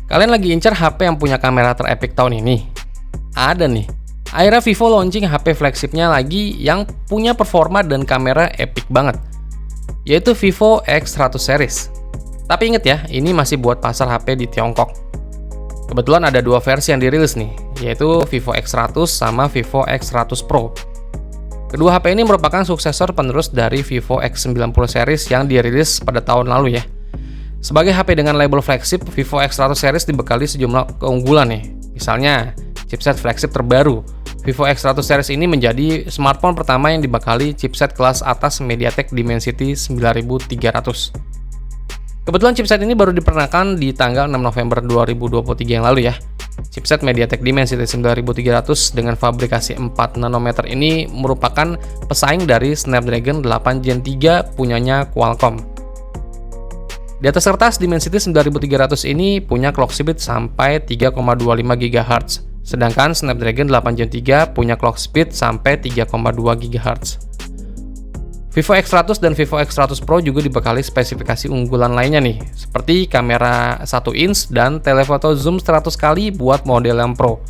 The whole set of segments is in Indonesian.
Kalian lagi incer HP yang punya kamera terepic tahun ini? Ada nih. Akhirnya Vivo launching HP flagshipnya lagi yang punya performa dan kamera epic banget, yaitu Vivo X100 series. Tapi inget ya, ini masih buat pasar HP di Tiongkok. Kebetulan ada dua versi yang dirilis nih, yaitu Vivo X100 sama Vivo X100 Pro. Kedua HP ini merupakan suksesor penerus dari Vivo X90 series yang dirilis pada tahun lalu ya. Sebagai HP dengan label flagship, Vivo X100 series dibekali sejumlah keunggulan nih. Misalnya, chipset flagship terbaru. Vivo X100 series ini menjadi smartphone pertama yang dibekali chipset kelas atas MediaTek Dimensity 9300. Kebetulan chipset ini baru diperkenalkan di tanggal 6 November 2023 yang lalu ya. Chipset MediaTek Dimensity 9300 dengan fabrikasi 4 nanometer ini merupakan pesaing dari Snapdragon 8 Gen 3 punyanya Qualcomm. Di atas kertas, Dimensity 9300 ini punya clock speed sampai 3,25 GHz, sedangkan Snapdragon 8 Gen 3 punya clock speed sampai 3,2 GHz. Vivo X100 dan Vivo X100 Pro juga dibekali spesifikasi unggulan lainnya nih, seperti kamera 1 inch dan telefoto zoom 100 kali buat model yang Pro.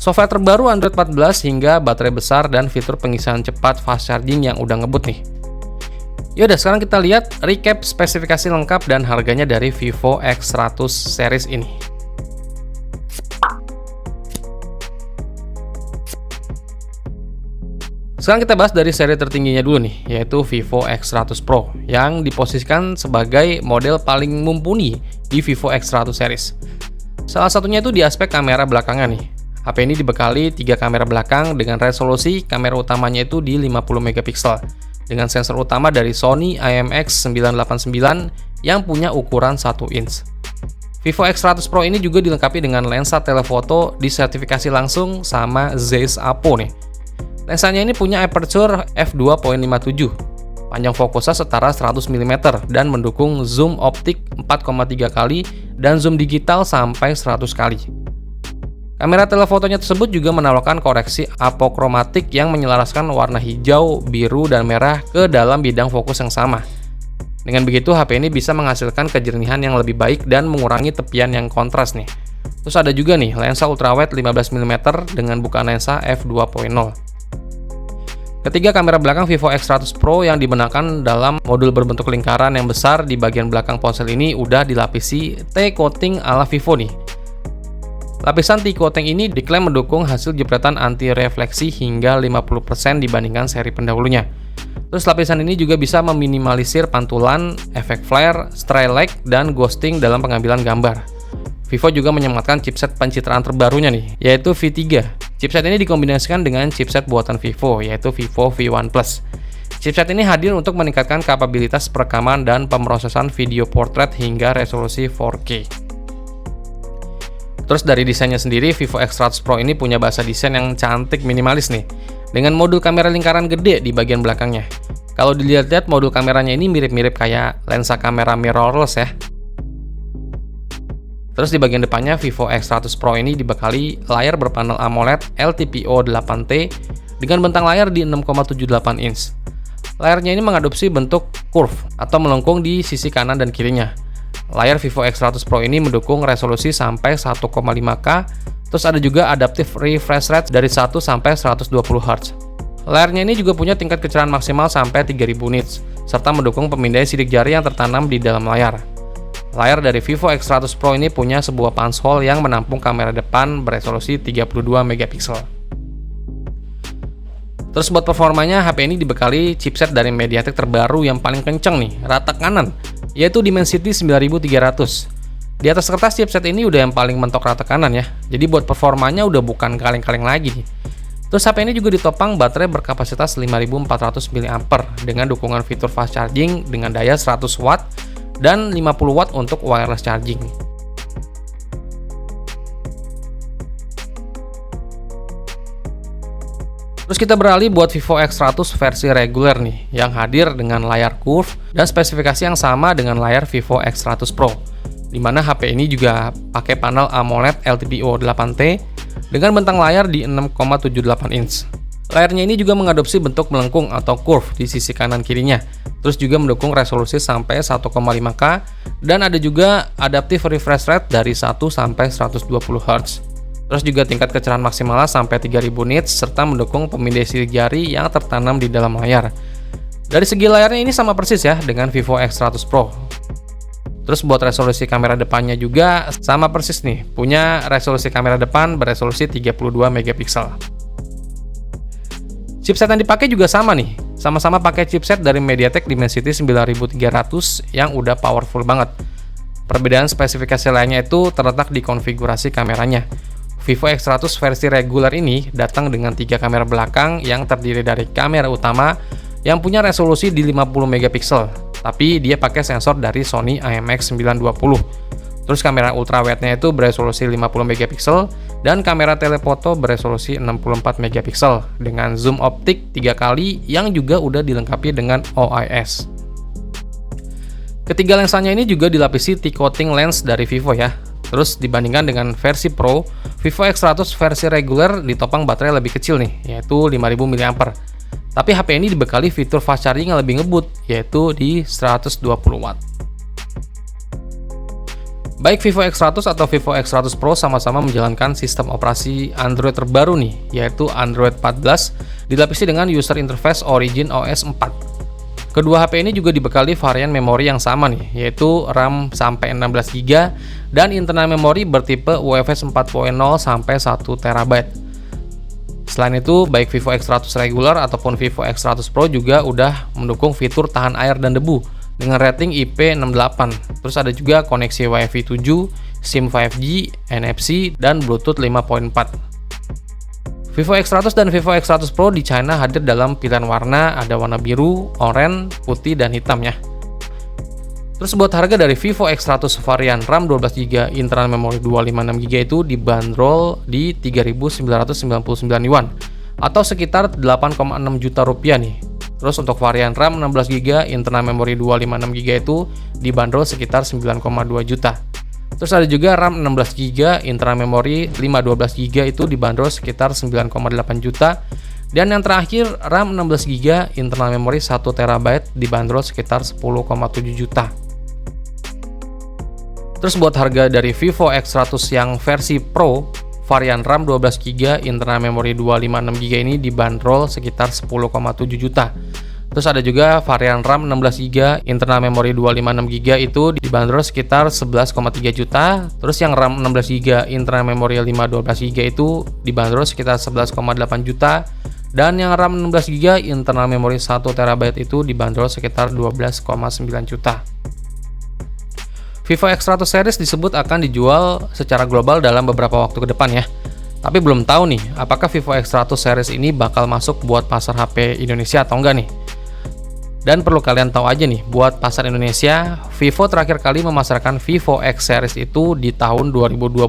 Software terbaru Android 14 hingga baterai besar dan fitur pengisian cepat fast charging yang udah ngebut nih. Yaudah, sekarang kita lihat recap spesifikasi lengkap dan harganya dari Vivo X100 series ini. Sekarang kita bahas dari seri tertingginya dulu nih, yaitu Vivo X100 Pro, yang diposisikan sebagai model paling mumpuni di Vivo X100 series. Salah satunya itu di aspek kamera belakangnya nih. HP ini dibekali 3 kamera belakang dengan resolusi kamera utamanya itu di 50 megapiksel, dengan sensor utama dari Sony IMX989 yang punya ukuran 1 inch. Vivo X100 Pro ini juga dilengkapi dengan lensa telefoto disertifikasi langsung sama Zeiss Apo nih. Lensanya ini punya aperture f2.57, panjang fokusnya setara 100 mm dan mendukung zoom optik 4,3 kali dan zoom digital sampai 100 kali. Kamera telefotonya tersebut juga menawarkan koreksi apokromatik yang menyelaraskan warna hijau, biru, dan merah ke dalam bidang fokus yang sama. Dengan begitu, HP ini bisa menghasilkan kejernihan yang lebih baik dan mengurangi tepian yang kontras nih. Terus ada juga nih lensa ultrawide 15 mm dengan bukaan lensa f2.0. Ketiga kamera belakang Vivo X100 Pro yang dibenarkan dalam modul berbentuk lingkaran yang besar di bagian belakang ponsel ini udah dilapisi T-coating ala Vivo nih. Lapisan T-coating ini diklaim mendukung hasil jepretan anti-refleksi hingga 50% dibandingkan seri pendahulunya. Terus lapisan ini juga bisa meminimalisir pantulan, efek flare, stray light, dan ghosting dalam pengambilan gambar. Vivo juga menyematkan chipset pencitraan terbarunya nih, yaitu V3. Chipset ini dikombinasikan dengan chipset buatan Vivo, yaitu Vivo V1 Plus. Chipset ini hadir untuk meningkatkan kapabilitas perekaman dan pemrosesan video portrait hingga resolusi 4K. Terus dari desainnya sendiri, Vivo X100 Pro ini punya bahasa desain yang cantik minimalis nih, dengan modul kamera lingkaran gede di bagian belakangnya. Kalau dilihat-lihat, modul kameranya ini mirip-mirip kayak lensa kamera mirrorless ya. Terus di bagian depannya, Vivo X100 Pro ini dibekali layar berpanel AMOLED LTPO 8T dengan bentang layar di 6,78 inch. Layarnya ini mengadopsi bentuk curve atau melengkung di sisi kanan dan kirinya. Layar Vivo X100 Pro ini mendukung resolusi sampai 1,5K, terus ada juga adaptive refresh rate dari 1 sampai 120 Hz. Layarnya ini juga punya tingkat kecerahan maksimal sampai 3000 nits, serta mendukung pemindaian sidik jari yang tertanam di dalam layar. Layar dari Vivo X100 Pro ini punya sebuah punch hole yang menampung kamera depan beresolusi 32 megapiksel. Terus buat performanya, HP ini dibekali chipset dari MediaTek terbaru yang paling kenceng nih, rata kanan, yaitu Dimensity 9300. Di atas kertas, chipset ini udah yang paling mentok rata kanan ya, jadi buat performanya udah bukan kaleng-kaleng lagi nih. Terus HP ini juga ditopang baterai berkapasitas 5400 mAh dengan dukungan fitur fast charging dengan daya 100 watt dan 50 watt untuk wireless charging. Terus kita beralih buat Vivo X100 versi reguler nih, yang hadir dengan layar curve dan spesifikasi yang sama dengan layar Vivo X100 Pro, dimana HP ini juga pakai panel AMOLED LTPO 8T dengan bentang layar di 6,78 inch. Layarnya ini juga mengadopsi bentuk melengkung atau curve di sisi kanan kirinya. Terus juga mendukung resolusi sampai 1,5K dan ada juga adaptive refresh rate dari 1 sampai 120 Hz. Terus juga tingkat kecerahan maksimalnya sampai 3000 nits serta mendukung pemindai sidik jari yang tertanam di dalam layar. Dari segi layarnya ini sama persis ya dengan Vivo X100 Pro. Terus buat resolusi kamera depannya juga sama persis nih, punya resolusi kamera depan beresolusi 32 megapiksel. Chipset yang dipakai juga sama nih, sama-sama pakai chipset dari MediaTek Dimensity 9300 yang udah powerful banget. Perbedaan spesifikasi lainnya itu terletak di konfigurasi kameranya. Vivo X100 versi reguler ini datang dengan 3 kamera belakang yang terdiri dari kamera utama yang punya resolusi di 50 megapiksel, tapi dia pakai sensor dari Sony IMX920. Terus kamera ultrawide-nya itu beresolusi 50 megapiksel dan kamera telefoto beresolusi 64 megapiksel dengan zoom optik 3 kali yang juga udah dilengkapi dengan OIS. Ketiga lensanya ini juga dilapisi T-coating lens dari Vivo ya. Terus dibandingkan dengan versi Pro, Vivo X100 versi reguler ditopang baterai lebih kecil nih, yaitu 5000 mAh. Tapi HP ini dibekali fitur fast charging yang lebih ngebut, yaitu di 120 Watt. Baik Vivo X100 atau Vivo X100 Pro sama-sama menjalankan sistem operasi Android terbaru nih, yaitu Android 14, dilapisi dengan user interface Origin OS 4. Kedua HP ini juga dibekali varian memori yang sama nih, yaitu RAM sampai 16GB dan internal memori bertipe UFS 4.0 sampai 1 TB. Selain itu, baik Vivo X100 regular ataupun Vivo X100 Pro juga udah mendukung fitur tahan air dan debu dengan rating IP68. Terus ada juga koneksi Wi-Fi 7, SIM 5G, NFC, dan Bluetooth 5.4. Vivo X100 dan Vivo X100 Pro di China hadir dalam pilihan warna, ada warna biru, oranye, putih, dan hitam ya. Terus buat harga dari Vivo X100 varian RAM 12GB, internal memori 256GB itu dibanderol di 3.999 yuan atau sekitar 8,6 juta rupiah nih. Terus untuk varian RAM 16GB, internal memori 256GB itu dibanderol sekitar 9,2 juta. Terus ada juga RAM 16GB, internal memori 512GB itu dibanderol sekitar 9,8 juta. Dan yang terakhir RAM 16GB, internal memori 1 TB dibanderol sekitar 10,7 juta. Terus buat harga dari Vivo X100 yang versi Pro, varian RAM 12GB, internal memori 256GB ini dibanderol sekitar 10,7 juta. Terus ada juga varian RAM 16GB, internal memori 256GB itu dibanderol sekitar 11,3 juta. Terus yang RAM 16GB, internal memori 512GB itu dibanderol sekitar 11,8 juta. Dan yang RAM 16GB, internal memori 1 TB itu dibanderol sekitar 12,9 juta. Vivo X100 series disebut akan dijual secara global dalam beberapa waktu ke depan ya. Tapi belum tahu nih, apakah Vivo X100 series ini bakal masuk buat pasar HP Indonesia atau enggak nih. Dan perlu kalian tahu aja nih, buat pasar Indonesia, Vivo terakhir kali memasarkan Vivo X series itu di tahun 2022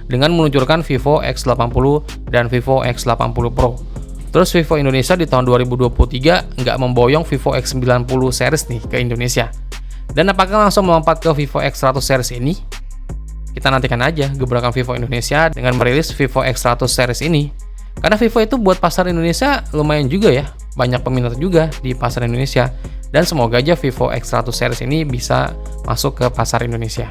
dengan meluncurkan Vivo X80 dan Vivo X80 Pro. Terus Vivo Indonesia di tahun 2023 nggak memboyong Vivo X90 series nih ke Indonesia. Dan apakah langsung melompat ke Vivo X100 series ini? Kita nantikan aja gebrakan Vivo Indonesia dengan merilis Vivo X100 series ini. Karena Vivo itu buat pasar Indonesia lumayan juga ya, banyak peminat juga di pasar Indonesia. Dan semoga aja Vivo X100 series ini bisa masuk ke pasar Indonesia.